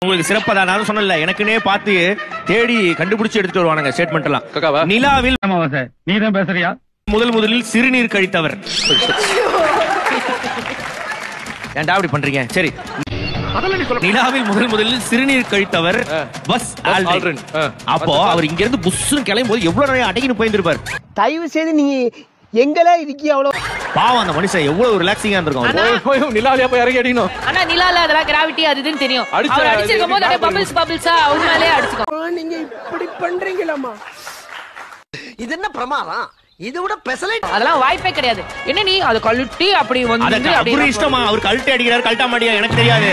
உங்களுக்கு சிறப்பா நான் சொன்னல எனக்குனே பார்த்து தேடி கண்டுபிடிச்சு எடுத்துட்டு வருவானுங்க ஸ்டேட்மெண்ட் எல்லாம். நிலாவில் நீ தான் பேசுறியா? முதலில் சிறுநீர் கழித்தவர். ஏன்டா அப்படி பண்றீங்க? சரி, நிலாவில் முதலில் சிறுநீர் கழித்தவர் பஸ் ஆல்ட்ரின். அப்போ அவர் இங்க இருந்து புஷ்னு கிளம்பும் போது எவ்வளவு நேரம் அடங்கின்னு போயிருப்பார். தயவு செய்து நீ எங்களே இருக்கிய அவ்வளவு பாவம் அந்த மனுஷன் எவ்வளவு ரிலாக்ஸிங்கா இருந்திருக்கும். நிலாவியா போய் இறங்கி அடிக்கணும். ஆனா நிலால அதெல்லாம் கிராவிட்டி அது இதுன்னு தெரியும். அவர் அடிச்சிருக்கும் போது அப்படியே பபிள்ஸ் பபிள்ஸா அவங்க மேலே அடிச்சுக்கும். நீங்க இப்படி பண்றீங்களாமா? இது என்ன பிரமாதம்? இது விட பெசலைட் அதெல்லாம் வாய்ப்பே கிடையாது. என்ன நீ அது கழட்டி அப்படி வந்து அப்படி இஷ்டமா அவர் கழட்டி அடிக்கிறார் கழட்ட மாட்டியா எனக்கு தெரியாது.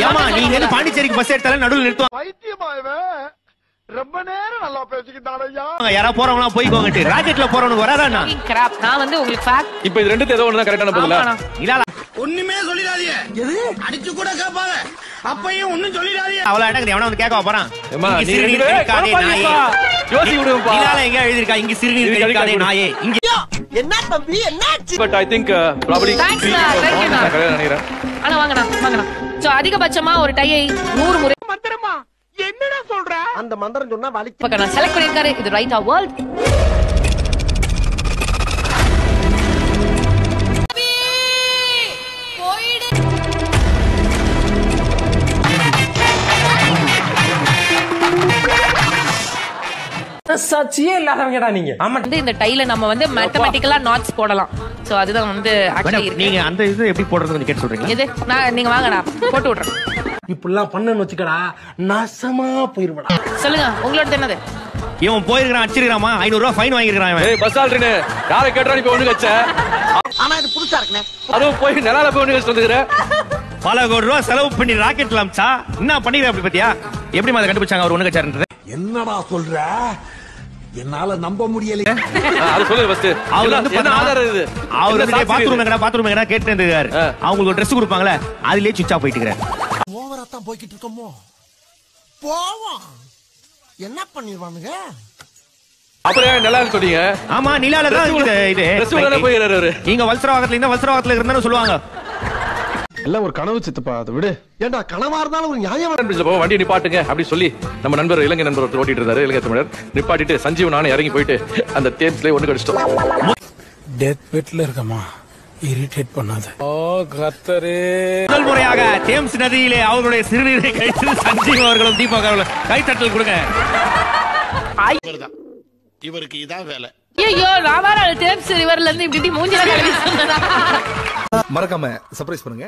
ஏமா நீங்க வந்து பாண்டிச்சேரிக்கு பஸ் எடுத்தாலும் நடுவில் நிறுத்துவாங்க. பைத்தியமாவே ரொம்ப நேரம் நல்லா பேசிக்கிட்டாலையா. யாரா போறவங்களா போய்க்கோங்கட்டு ராக்கெட்ல போறவனுக்கு வராதா? கிராப் நான் வந்து உங்களுக்கு ஃபேக்ட். இப்போ இது ரெண்டுல ஏதோ ஒண்ணு தான் கரெக்டான பதிலா? நிலால ஒண்ணுமே சொல்லிடாதீங்க. எது அடிச்சு கூட கேட்பாங்க. அப்பையும் ஒண்ணும் சொல்லிடாதீங்க. அவள அடங்க எவனா வந்து கேட்க போறான். ஏமா நீ கழிக்காதே நாயே. யோசி விடுப்பா. நிலால எங்க எழுதிருக்கா இங்க சிறுநீர் கழிக்காதே நாயே. இங்க என்ன தம்பி என்னாச்சு? பட் ஐ திங்க் probably நினைக்கிறேன். ஆனா வாங்கடா. சோ அதிகபட்சமா ஒரு டையை 100 முறை மந்திரமா என்னடா சொல்ற? அந்த மந்திரம் சொன்னா வலி. பக்க நான் செலக்ட் பண்ணிருக்காரு. இது ரைட்டா வேர்ல்ட். சச்சியே இல்லாதவங்கடா நீங்க. ஆமா இந்த டைல நம்ம வந்து மேத்தமேட்டிக்கலா நாட்ஸ் போடலாம். சோ அதுதான் வந்து ஆக்சுவலி இருக்கு. நீங்க அந்த இது எப்படி போடுறது கொஞ்சம் கேட்டு சொல்றீங்களா? இது நான் நீங்க வாங்கடா போட்டு விடுறேன். இப்படிலாம் பண்ணன்னு வச்சுக்கடா நாசமா போயிருவடா. சொல்லுங்க உங்களோட என்னது? இவன் போயிருக்கான் அடிச்சிருக்காமா 500 ரூபாய் ஃபைன் வாங்கிருக்கான் இவன். ஏய் பஸ் ஆல்ட்ரின் யாரை கேட்டா நீ போய் ஒண்ணு கச்ச. ஆனா இது புதுசா இருக்குனே. அதுவும் போய் நிலால போய் ஒண்ணு கச்ச வந்துக்கற. பல கோடி ரூபாய் செலவு பண்ணி ராக்கெட்ல அம்சா என்ன பண்ணிர அப்படி பத்தியா? எப்படி மாதிரி கண்டுபிடிச்சாங்க அவர் ஒண்ணு கச்சாருன்றது? என்னடா சொல்ற? என்னால நம்ப முடியல. அது சொல்லுங்க ஃபர்ஸ்ட். அவர் வந்து என்ன ஆதாரம் இது? அவர் வந்து பாத்ரூம் எங்கடா கேட்டு இருக்காரு. அவங்களுக்கு ஒரு Dress கொடுப்பாங்கல அதுலயே சுவிட்ச் ஆஃப் போயிட்டு இருக்காரு. ஓவரா தான் போயிட்டு இருக்கோமோ. போவோம். என்ன பண்ணிடுவானுங்க? அப்புறம் நிலான்னு சொன்னீங்க. ஆமா நிலால தான் இது Dress உடனே போயிறாரு அவரு. நீங்க வல்சரவாகத்துல இருந்தா வல்சரவாகத்துல இருந்தானே சொல்லுவாங்க. எல்லாம் ஒரு கனவு சித்தப்பா அதை விடு. ஏண்டா கனவா இருந்தாலும் ஒரு நியாயம். வண்டி நிப்பாட்டுங்க அப்படி சொல்லி நம்ம நண்பர் இலங்கை நண்பர் ஒருத்தர் ஓட்டிட்டு இருந்தாரு. இலங்கை தமிழர் நிப்பாட்டிட்டு சஞ்சீவ் நானும் இறங்கி போயிட்டு அந்த தேம்ஸ்ல ஒண்ணு கடிச்சிட்டோம். டெத் பெட்ல இருக்கமா இரிட்டேட் பண்ணாத. ஓ கத்தரே. முதல் முறையாக தேம்ஸ் நதியிலே அவர்களுடைய சிறுநீரை கழித்து சஞ்சீவ் அவர்களும் தீபக் அவர்களும் கைத்தட்டல் கொடுங்க. இவருக்கு இதான் வேலை. ஐயோ நான் வேற தேம்ஸ் ரிவர்ல இருந்து இப்படி மூஞ்சில கழுவி சொன்னதா. மறக்காம சர்ப்ரைஸ் பண்ணுங்க.